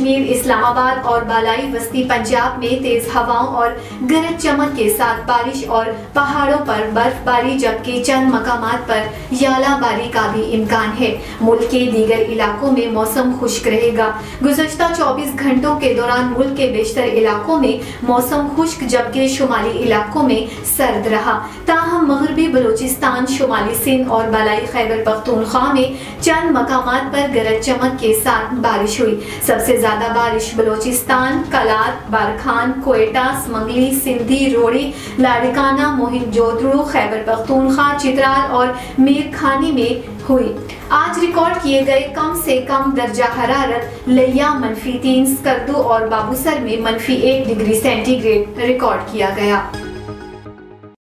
कश्मीर, इस्लामाबाद और बालाई वस्ती पंजाब में तेज हवाओं और गरज चमक के साथ बारिश और पहाड़ों पर बर्फबारी, जबकि चंद मकामात पर यालाबारी का भी इम्कान है। मुल्क के दीगर इलाकों में मौसम खुश्क रहेगा। गुज़श्ता 24 घंटों के दौरान मुल्क के बेशतर इलाकों में मौसम खुश्क, जबकि शुमाली इलाकों में सर्द रहा। ताहम मगरबी बलूचिस्तान, शुमाली सिंध और बालाई खैबर पख्तूनख्वा में चंद मकामात पर गरज चमक के साथ बारिश हुई। सबसे ज्यादा बारिश बलूचिस्तान, कलात, बारखान, क्वेटा, समंगली, सिंधी, रोड़ी, लाड़काना, मोहिंजोदड़ो, खैबर पख्तूनख्वा, चित्राल और मीरखानी में हुई। आज रिकॉर्ड किए गए कम से कम दर्जा हरारत लिया -3, स्कर्दू और बाबूसर में -1 डिग्री सेंटीग्रेड रिकॉर्ड किया गया।